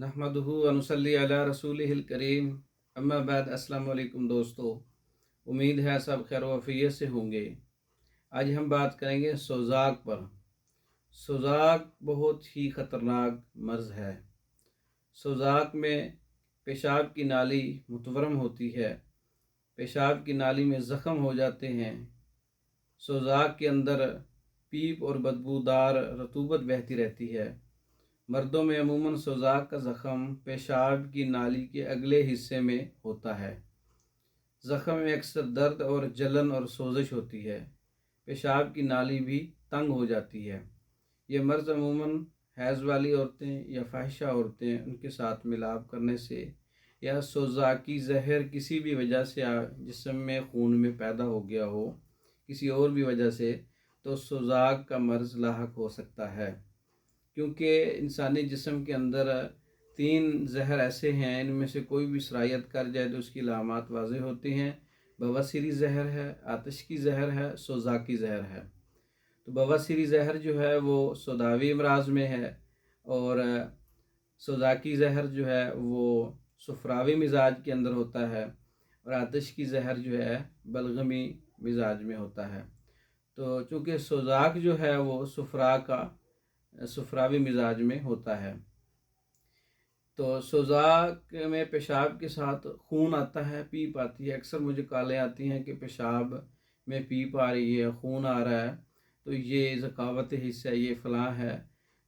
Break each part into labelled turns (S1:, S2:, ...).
S1: नहमदुहु व नुसल्ली अला रसूलिहिल करीम। अम्मा बाद। अस्सलाम वालेकुम दोस्तों, उम्मीद है सब खैर वफ़ियत से होंगे। आज हम बात करेंगे सोज़ाक पर। सोज़ाक बहुत ही ख़तरनाक मर्ज़ है। सोज़ाक में पेशाब की नाली मुतवरम होती है, पेशाब की नाली में ज़ख़म हो जाते हैं। सोज़ाक के अंदर पीप और बदबूदार रतूबत बहती रहती है। मर्दों में अमूमन सोज़ाक का ज़ख़म पेशाब की नाली के अगले हिस्से में होता है। ज़ख़म में अक्सर दर्द और जलन और सोज़श होती है। पेशाब की नाली भी तंग हो जाती है। ये मर्ज़ अमूमन हैज़ वाली औरतें या फ़ाहिशा औरतें उनके साथ मिलाप करने से या सोज़ाकी ज़हर किसी भी वजह से जिस्म में खून में पैदा हो गया हो, किसी और भी वजह से, तो सोज़ाक का मर्ज़ लाहक हो सकता है। क्योंकि इंसानी जिस्म के अंदर 3 ज़हर ऐसे हैं, इनमें से कोई भी सरायत कर जाए तो उसकी लामात वाज़ेह होती हैं। बवासीरी ज़हर है, आतिश की ज़हर है, सोज़ाकी ज़हर है। तो बवासीरी ज़हर जो है वो सोदावी अमराज में है, और सोज़ाकी ज़हर जो है वो सुफरावी मिजाज के अंदर होता है, और आतिश की ज़हर जो है बलगमी मिजाज में होता है। तो चूँकि सोज़ाक जो है वो सुफरावी मिजाज में होता है, तो सोज़ाक में पेशाब के साथ खून आता है, पीप आती है। अक्सर मुझे कॉलें आती हैं कि पेशाब में पीप आ रही है, खून आ रहा है, तो ये ज़कावत हिस्सा है, ये फ़लाँ है।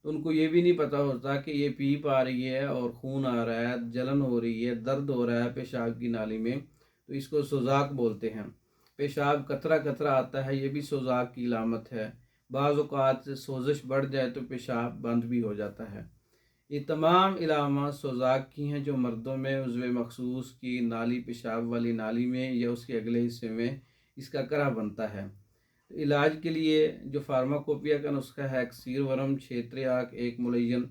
S1: तो उनको ये भी नहीं पता होता कि ये पीप आ रही है और खून आ रहा है, जलन हो रही है, दर्द हो रहा है पेशाब की नाली में, तो इसको सोज़ाक बोलते हैं। पेशाब कतरा कतरा आता है, ये भी सोज़ाक की अलामत है। बाज़ औक़ात सोज़श बढ़ जाए तो पेशाब बंद भी हो जाता है। ये तमाम इलामात सोज़ाक की हैं जो मर्दों में उज़्व मखसूस की नाली, पेशाब वाली नाली में या उसके अगले हिस्से में इसका करा बनता है। तो इलाज के लिए जो फार्माकोपिया का नुस्खा है, अक्सीर वरम क्षेत्रियाक एक मुलय्यन,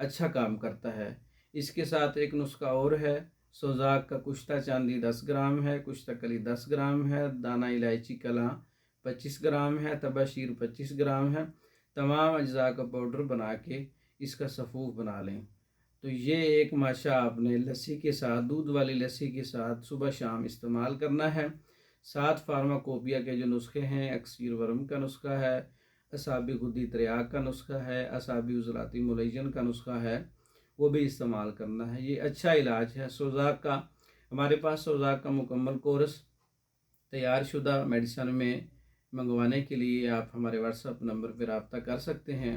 S1: अच्छा काम करता है। इसके साथ एक नुस्खा और है। सोज़ाक का कुश्ता चांदी 10 ग्राम है, कुश्ता कली 10 ग्राम है, दाना इलायची कला 25 ग्राम है, तबाशीर 25 ग्राम है। तमाम अज्जा का पाउडर बना के इसका सफ़ूफ बना लें। तो ये एक माशा आपने लस्सी के साथ, दूध वाली लस्सी के साथ सुबह शाम इस्तेमाल करना है। साथ फार्माकोपिया के जो नुस्खे हैं, अक्सीर वर्म का नुस्खा है, असाबी खुदी त्रियाक का नुस्खा है, असाबी उजलाती मुलय्यन का नुस्खा है, वो भी इस्तेमाल करना है। ये अच्छा इलाज है सोज़ाक का। हमारे पास सोज़ाक का मुकम्मल कोर्स तैयार शुदा मेडिसन में मंगवाने के लिए आप हमारे व्हाट्सएप नंबर पर रब्ता कर सकते हैं।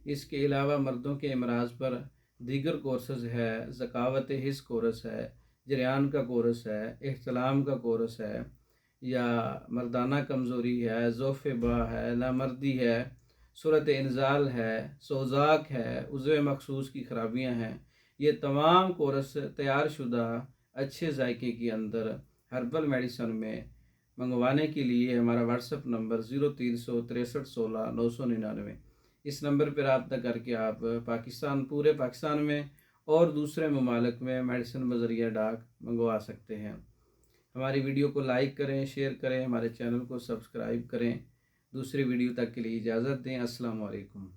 S1: इसके अलावा मर्दों के अमराज पर दीगर कोर्सेज़ है, ज़कावत हिस्स कोर्स है, जरियान का कोर्स है, इह्तिलाम का कोर्स है, या मर्दाना कमज़ोरी है, ज़ोफ़-ए-बा है, नामर्दी है, सूरत इंज़ाल है, सोज़ाक है, उज़्व मखसूस की ख़राबियाँ हैं, ये तमाम कोर्स तैयार शुदा अच्छे जायके के अंदर हर्बल मेडिसन में मंगवाने के लिए हमारा व्हाट्सएप नंबर 036316 999, इस नंबर पर रब्ता करके आप पाकिस्तान, पूरे पाकिस्तान में और दूसरे ममालिक में मेडिसन बज़रिया डाक मंगवा सकते हैं। हमारी वीडियो को लाइक करें, शेयर करें, हमारे चैनल को सब्सक्राइब करें। दूसरी वीडियो तक के लिए इजाज़त दें। अस्सलाम वालेकुम।